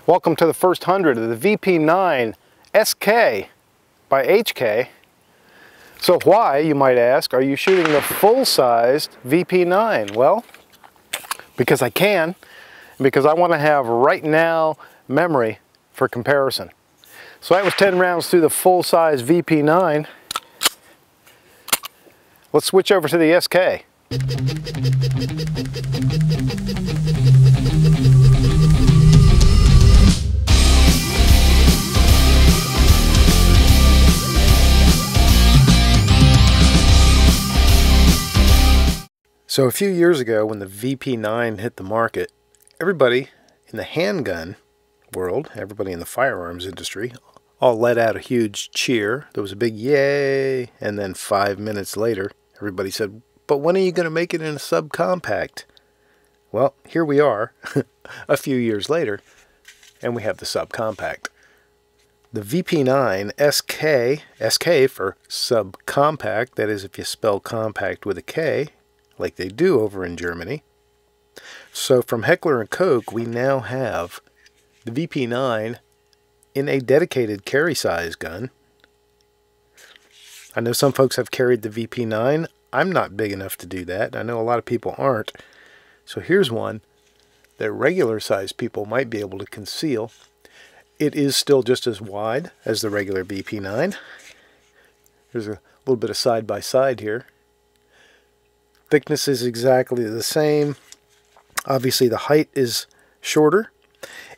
Welcome to the first 100 of the VP9 SK by HK. So why, you might ask, are you shooting the full-sized VP9? Well, because I can, and because I want to have right now memory for comparison. So that was 10 rounds through the full-size VP9. Let's switch over to the SK. So a few years ago when the VP9 hit the market, everybody in the handgun world, everybody in the firearms industry, all let out a huge cheer. There was a big yay, and then 5 minutes later, everybody said, but when are you going to make it in a subcompact? Well, here we are, a few years later, and we have the subcompact. The VP9 SK, SK for subcompact, that is if you spell compact with a K, like they do over in Germany. So from Hk Koch, we now have the VP9 in a dedicated carry size gun. I know some folks have carried the VP9. I'm not big enough to do that. I know a lot of people aren't. So here's one that regular size people might be able to conceal. It is still just as wide as the regular VP9. There's a little bit of side by side here. Thickness is exactly the same. Obviously the height is shorter.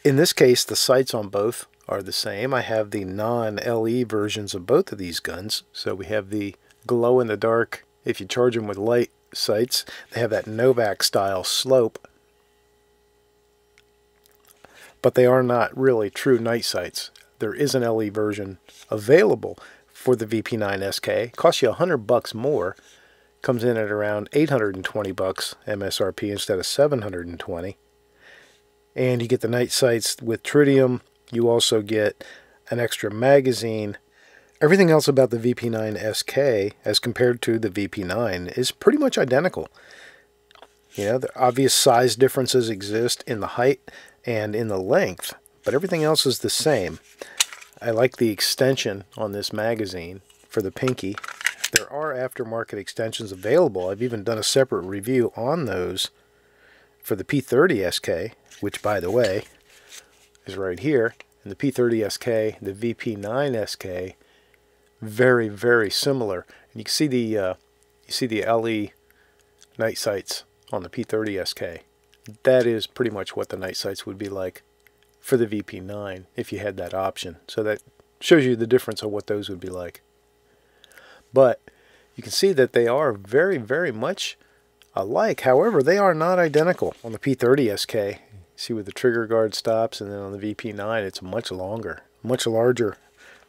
In this case, the sights on both are the same. I have the non-LE versions of both of these guns. So we have the glow-in-the-dark, if you charge them with light sights. They have that Novak style slope. But they are not really true night sights. There is an LE version available for the VP9 SK. Costs you $100 more. Comes in at around 820 bucks MSRP instead of 720. And you get the night sights with tritium. You also get an extra magazine. Everything else about the VP9 SK as compared to the VP9 is pretty much identical. You know, the obvious size differences exist in the height and in the length, but everything else is the same. I like the extension on this magazine for the pinky. There are aftermarket extensions available. I've even done a separate review on those for the P30 SK, which, by the way, is right here. And the P30 SK, the VP9 SK, very, very similar. And you can see the LE night sights on the P30 SK. That is pretty much what the night sights would be like for the VP9 if you had that option. So that shows you the difference of what those would be like. But you can see that they are very, very much alike. However, they are not identical. On the P30 SK, see where the trigger guard stops, and then on the VP9, it's much longer, much larger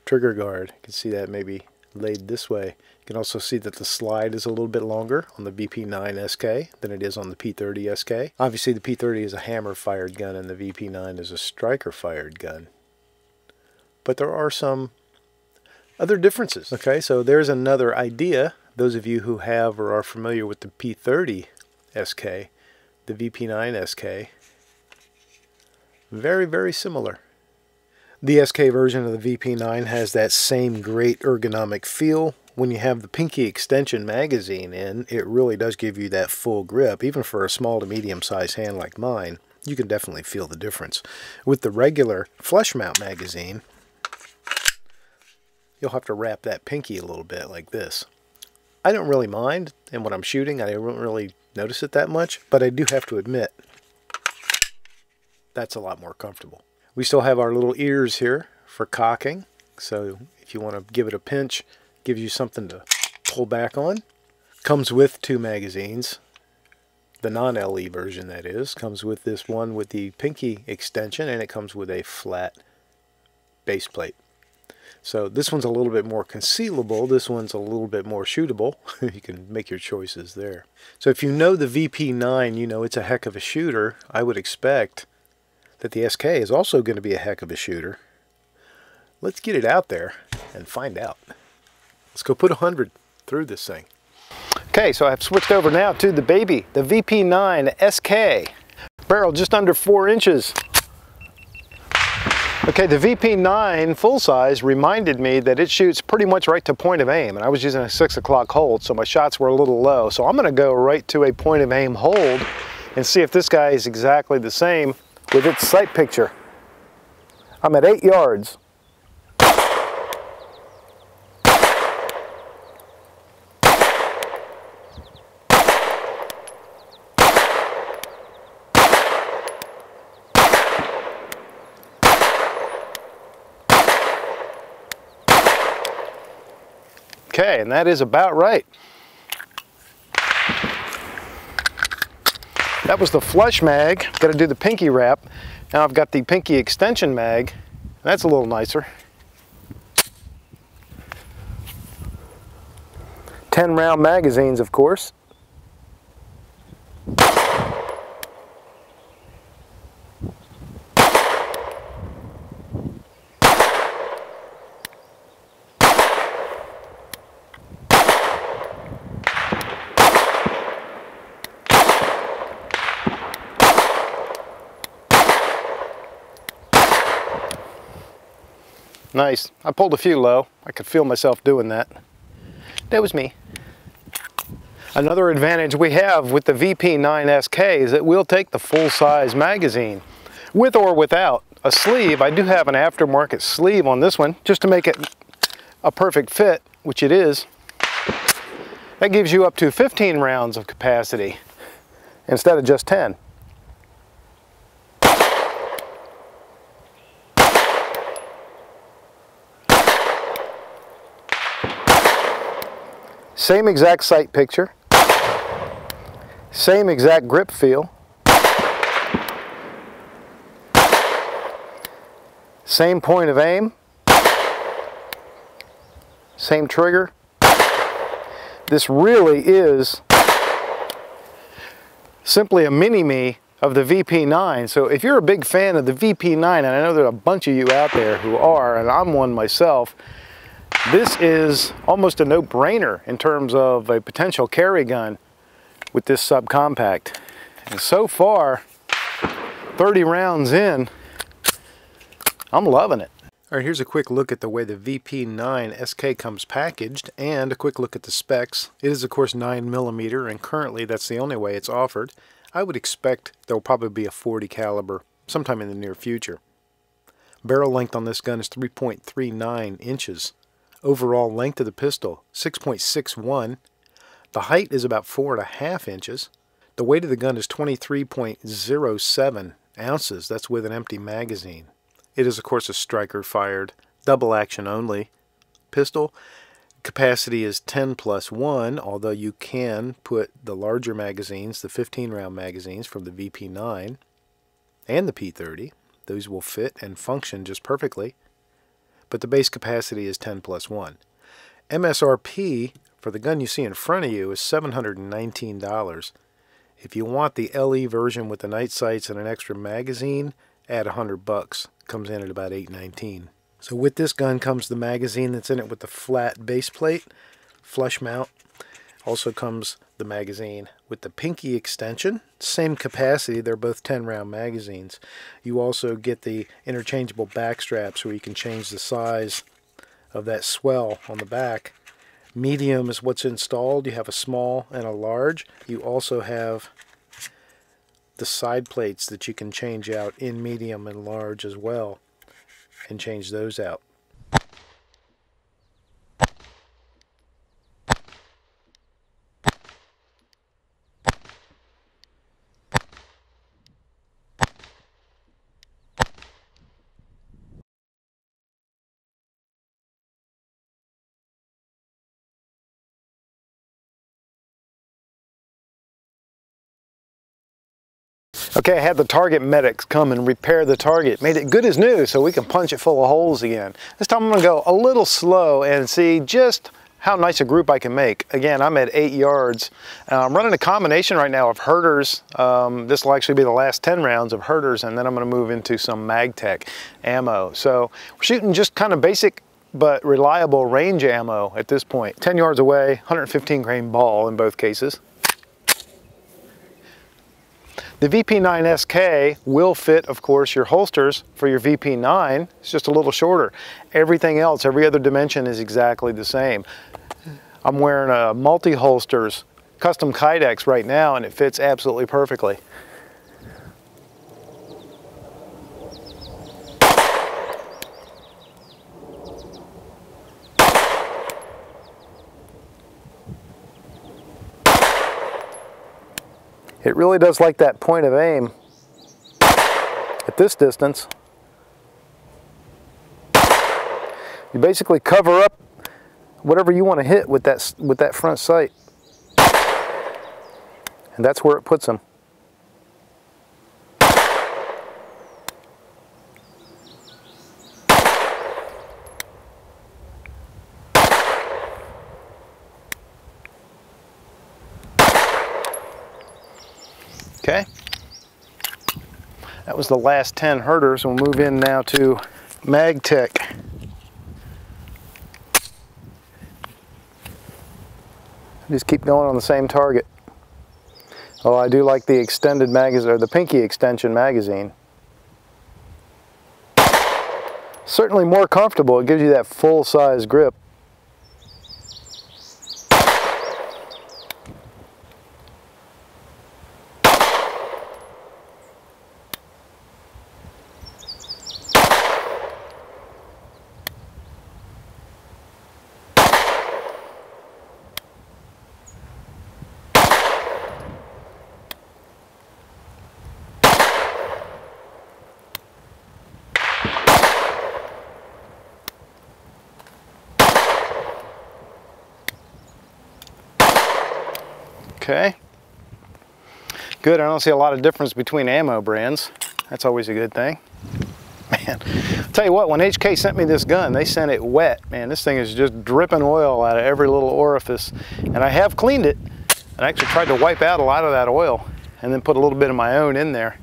trigger guard. You can see that maybe laid this way. You can also see that the slide is a little bit longer on the VP9 SK than it is on the P30 SK. Obviously, the P30 is a hammer-fired gun, and the VP9 is a striker-fired gun. But there are some other differences. Okay, so there's another idea. Those of you who have or are familiar with the P30 SK, the VP9 SK, very, very similar. The SK version of the VP9 has that same great ergonomic feel. When you have the pinky extension magazine in, it really does give you that full grip. Even for a small to medium-sized hand like mine, you can definitely feel the difference. With the regular flush mount magazine, you'll have to wrap that pinky a little bit like this. I don't really mind, and when I'm shooting, I don't really notice it that much, but I do have to admit, that's a lot more comfortable. We still have our little ears here for cocking, so if you want to give it a pinch, gives you something to pull back on. Comes with 2 magazines. The non-LE version, that is, comes with this one with the pinky extension, and it comes with a flat base plate. So this one's a little bit more concealable. This one's a little bit more shootable. You can make your choices there. So if you know the VP9, you know it's a heck of a shooter. I would expect that the SK is also going to be a heck of a shooter. Let's get it out there and find out. Let's go put 100 through this thing. Okay, so I've switched over now to the baby, the VP9 SK. Barrel just under 4 inches. Okay, the VP9 full size reminded me that it shoots pretty much right to point of aim, and I was using a 6 o'clock hold, so my shots were a little low. So I'm gonna go right to a point of aim hold and see if this guy is exactly the same with its sight picture. I'm at 8 yards. Okay, and that is about right. That was the flush mag. Got to do the pinky wrap. Now I've got the pinky extension mag. That's a little nicer. 10-round magazines, of course. Nice. I pulled a few low. I could feel myself doing that. That was me. Another advantage we have with the VP9 SK is that we'll take the full-size magazine. With or without a sleeve, I do have an aftermarket sleeve on this one, just to make it a perfect fit, which it is. That gives you up to 15 rounds of capacity instead of just 10. Same exact sight picture, same exact grip feel, same point of aim, same trigger. This really is simply a mini-me of the VP9. So if you're a big fan of the VP9, and I know there are a bunch of you out there who are, and I'm one myself, this is almost a no-brainer in terms of a potential carry gun with this subcompact. And so far, 30 rounds in, I'm loving it. All right, here's a quick look at the way the VP9 SK comes packaged and a quick look at the specs. It is, of course, 9mm, and currently that's the only way it's offered. I would expect there'll probably be a 40 caliber sometime in the near future. Barrel length on this gun is 3.39 inches. Overall length of the pistol, 6.61. The height is about 4.5 inches. The weight of the gun is 23.07 ounces. That's with an empty magazine. It is, of course, a striker-fired, double-action only pistol. Capacity is 10+1, although you can put the larger magazines, the 15-round magazines from the VP9 and the P30. Those will fit and function just perfectly. But the base capacity is 10+1. MSRP for the gun you see in front of you is $719. If you want the LE version with the night sights and an extra magazine, add $100. Comes in at about $819. So with this gun comes the magazine that's in it with the flat base plate, flush mount. Also comes the magazine with the pinky extension, same capacity, they're both 10-round magazines. You also get the interchangeable back straps where you can change the size of that swell on the back. Medium is what's installed. You have a small and a large. You also have the side plates that you can change out in medium and large as well, and change those out. Okay, I had the target medics come and repair the target. Made it good as new so we can punch it full of holes again. This time I'm going to go a little slow and see just how nice a group I can make. Again, I'm at 8 yards. I'm running a combination right now of herders. This will actually be the last 10 rounds of herders, and then I'm going to move into some MagTech ammo. So we're shooting just kind of basic but reliable range ammo at this point. 10 yards away, 115 grain ball in both cases. The VP9 SK will fit, of course, your holsters for your VP9. It's just a little shorter. Everything else, every other dimension is exactly the same. I'm wearing a multi-holsters custom Kydex right now, and it fits absolutely perfectly. It really does like that point of aim at this distance. You basically cover up whatever you want to hit with that front sight. And that's where it puts them. Okay, that was the last 10 herders. We'll move in now to MagTech. Just keep going on the same target. Oh, I do like the extended magazine, or the pinky extension magazine. Certainly more comfortable. It gives you that full-size grip. Okay, good. I don't see a lot of difference between ammo brands. That's always a good thing. Man, I'll tell you what, when HK sent me this gun, they sent it wet. Man, this thing is just dripping oil out of every little orifice. And I have cleaned it. I actually tried to wipe out a lot of that oil and then put a little bit of my own in there.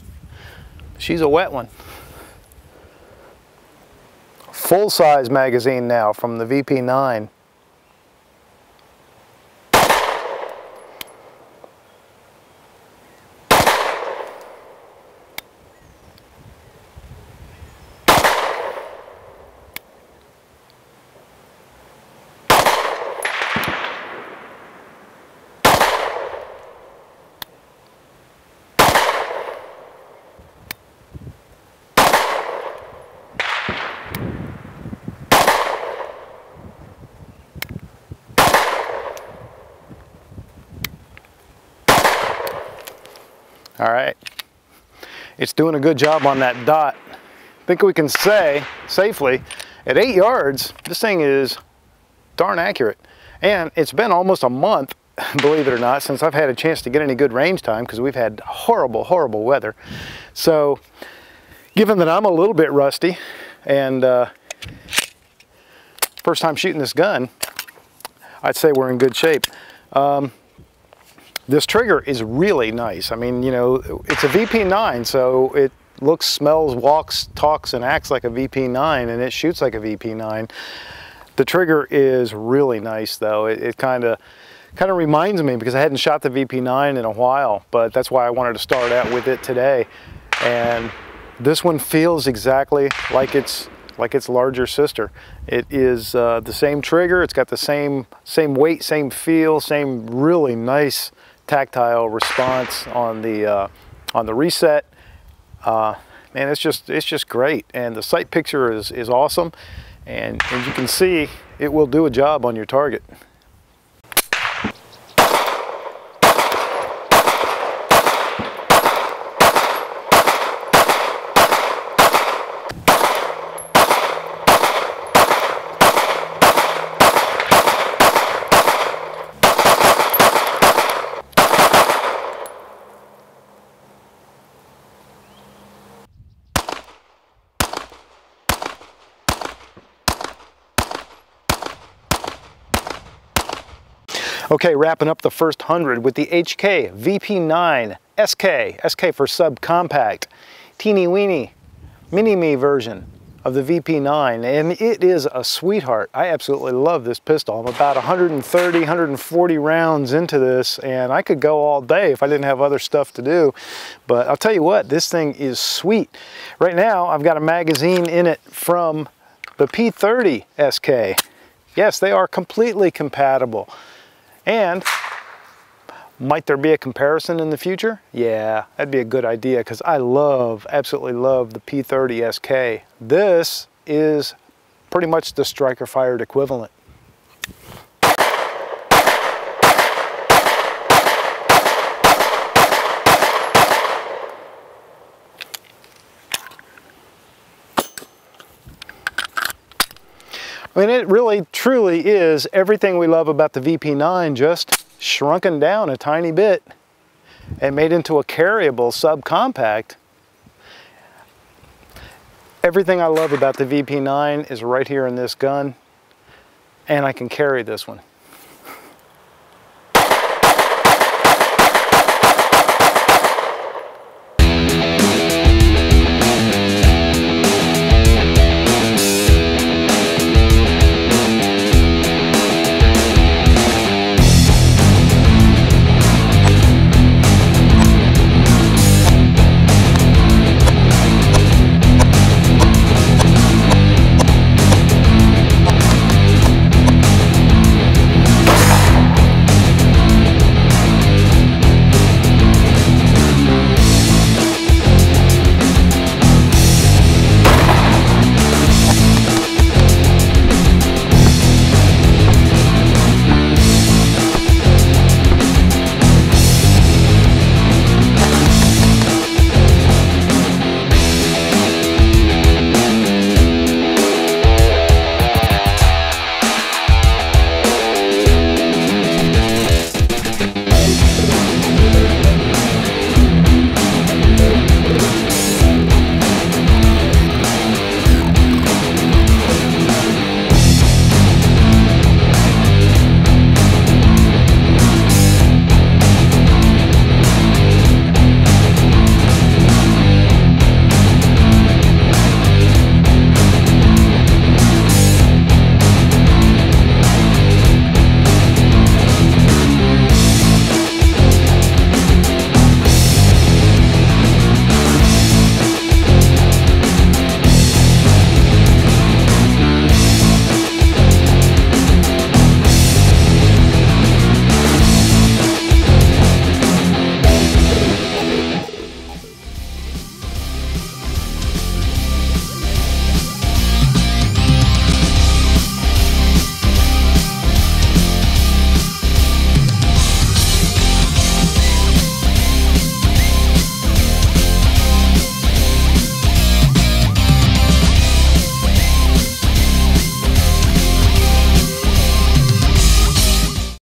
She's a wet one. Full-size magazine now from the VP9. All right, it's doing a good job on that dot. I think we can say safely at 8 yards, this thing is darn accurate. And it's been almost a month, believe it or not, since I've had a chance to get any good range time because we've had horrible, horrible weather. So given that I'm a little bit rusty and first time shooting this gun, I'd say we're in good shape. This trigger is really nice. I mean, you know, it's a VP9, so it looks, smells, walks, talks, and acts like a VP9, and it shoots like a VP9. The trigger is really nice, though. It kind of reminds me, because I hadn't shot the VP9 in a while, but that's why I wanted to start out with it today. And this one feels exactly like its larger sister. It is the same trigger. It's got the same weight, same feel, same really nice tactile response on the reset. Man, it's just great, and the sight picture is awesome, and as you can see, it will do a job on your target. Okay, wrapping up the first 100 with the Hk VP9 SK. SK for subcompact, teeny weeny, mini-me version of the VP9, and it is a sweetheart. I absolutely love this pistol. I'm about 130, 140 rounds into this, and I could go all day if I didn't have other stuff to do. But I'll tell you what, this thing is sweet. Right now, I've got a magazine in it from the P30 SK. Yes, they are completely compatible. And might there be a comparison in the future? Yeah, that'd be a good idea, because I absolutely love the P30 SK. This is pretty much the striker fired equivalent. I mean, it really, truly is everything we love about the VP9, just shrunken down a tiny bit and made into a carryable subcompact. Everything I love about the VP9 is right here in this gun, and I can carry this one.